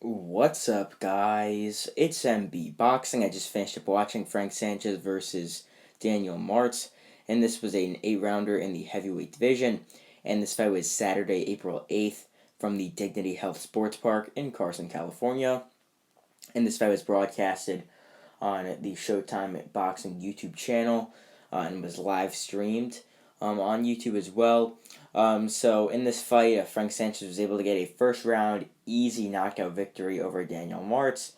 What's up, guys? It's MB Boxing. I just finished up watching Frank Sanchez versus Daniel Martz, and this was an 8-rounder in the heavyweight division. And this fight was Saturday, April 8th, from the Dignity Health Sports Park in Carson, California. And this fight was broadcasted on the Showtime Boxing YouTube channel and was live streamed on YouTube as well. So in this fight, Frank Sanchez was able to get a first round easy knockout victory over Daniel Martz.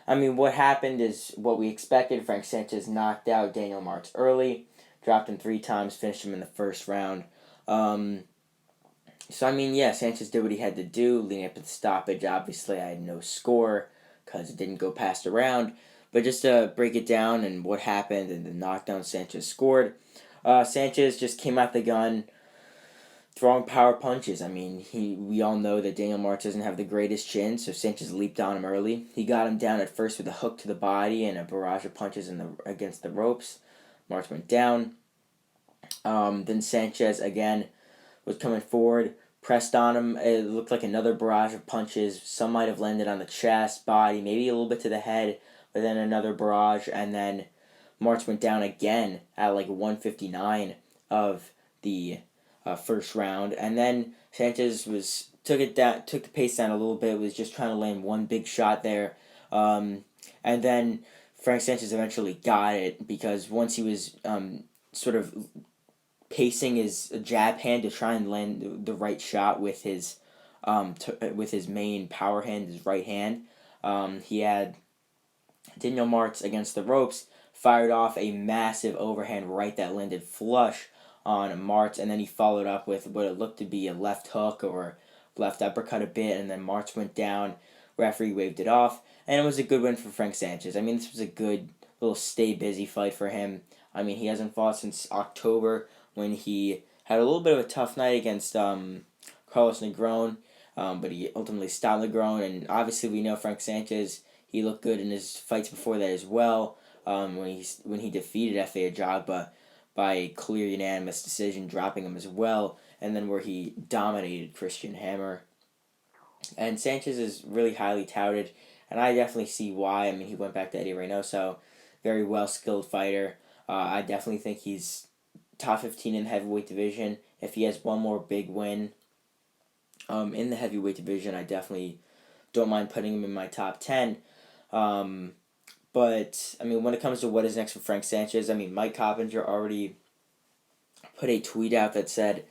I mean, what happened is what we expected. Frank Sanchez knocked out Daniel Martz early, dropped him 3 times, finished him in the first round. So, I mean, yeah, Sanchez did what he had to do leading up to the stoppage. Obviously, I had no score because it didn't go past a round. But just to break it down and what happened and the knockdown Sanchez scored, Sanchez just came out the gun throwing power punches. I mean, we all know that Daniel Martz doesn't have the greatest chin, so Sanchez leaped on him early. He got him down at first with a hook to the body and a barrage of punches against the ropes. Martz went down. Then Sanchez again was coming forward, pressed on him. It looked like another barrage of punches. Some might have landed on the chest, body, maybe a little bit to the head, but then another barrage, and then Martz went down again at like 159 of the first round, and then Sanchez took the pace down a little bit. Was just trying to land one big shot there, and then Frank Sanchez eventually got it because once he was sort of pacing his jab hand to try and land the right shot with his with his main power hand, his right hand. He had Daniel Martz against the ropes, fired off a massive overhand right that landed flush on Martz, and then he followed up with what it looked to be a left hook or left uppercut a bit, and then Martz went down. Referee waved it off, and it was a good win for Frank Sanchez. I mean, this was a good little stay busy fight for him. I mean, he hasn't fought since October when he had a little bit of a tough night against Carlos Negron, but he ultimately stopped Negron, and obviously we know Frank Sanchez. He looked good in his fights before that as well. When he defeated F.A. Ajagba by a clear unanimous decision, dropping him as well, and then where he dominated Christian Hammer. And Sanchez is really highly touted, and I definitely see why. I mean, he went back to Eddie Reynoso, very well skilled fighter. I definitely think he's top 15 in the heavyweight division. If he has one more big win in the heavyweight division, I definitely don't mind putting him in my top 10. But, I mean, when it comes to what is next for Frank Sanchez, I mean, Mike Coppinger already put a tweet out that said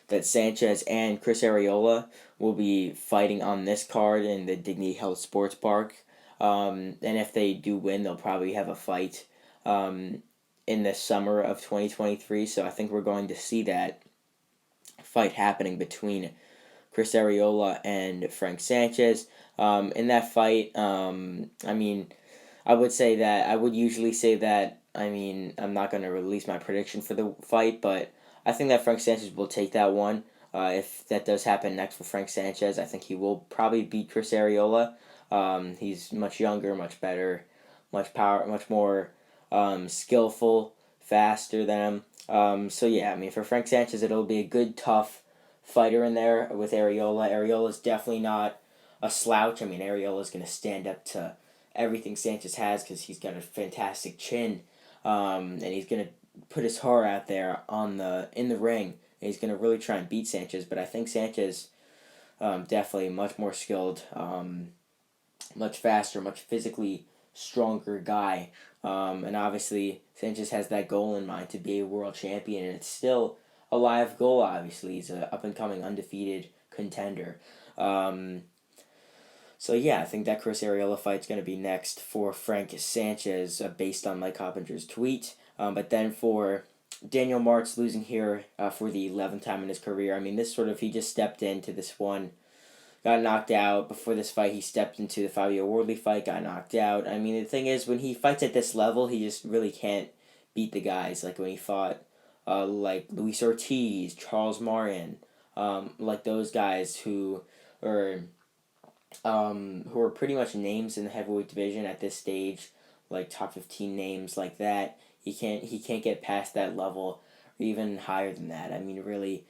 that Sanchez and Chris Arreola will be fighting on this card in the Dignity Health Sports Park. And if they do win, they'll probably have a fight in the summer of 2023. So I think we're going to see that fight happening between Chris Arreola and Frank Sanchez. In that fight, I mean, I would usually say that. I mean, I'm not going to release my prediction for the fight, but I think that Frank Sanchez will take that one. If that does happen next for Frank Sanchez, I think he will probably beat Chris Arreola. He's much younger, much better, much more skillful, faster than him. So yeah, I mean, for Frank Sanchez, it'll be a good, tough fighter in there with Arreola. Arreola's definitely not a slouch. I mean, Arreola's going to stand up to everything Sanchez has because he's got a fantastic chin, and he's going to put his heart out there in the ring. And he's going to really try and beat Sanchez, but I think Sanchez definitely much more skilled, much faster, much physically stronger guy. And obviously, Sanchez has that goal in mind to be a world champion, and it's still a live goal, obviously. He's an up-and-coming undefeated contender. So yeah, I think that Chris Arreola fight's going to be next for Frank Sanchez, based on Mike Coppinger's tweet. But then for Daniel Martz losing here for the 11th time in his career, I mean, he just stepped into this one, got knocked out. Before this fight, he stepped into the Fabio Wardley fight, got knocked out. I mean, the thing is, when he fights at this level, he just really can't beat the guys. Like when he fought like Luis Ortiz, Charles Martin, like those guys who are pretty much names in the heavyweight division at this stage, like top 15 names like that. He can't get past that level, or even higher than that. I mean, really,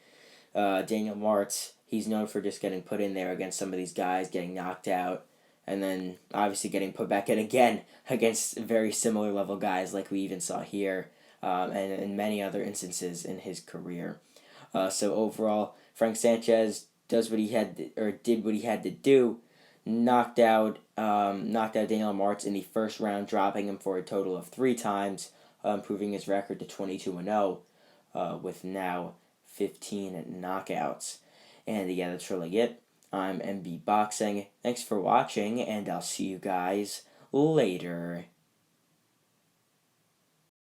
Daniel Martz, he's known for just getting put in there against some of these guys, getting knocked out, and then obviously getting put back in again against very similar level guys like we even saw here, and in many other instances in his career. So overall, Frank Sanchez does what he had to, or did what he had to do. Knocked out Daniel Martz in the first round, dropping him for a total of 3 times, improving his record to 22-0, with now 15 knockouts. And yeah, that's really it. I'm MB Boxing. Thanks for watching, and I'll see you guys later.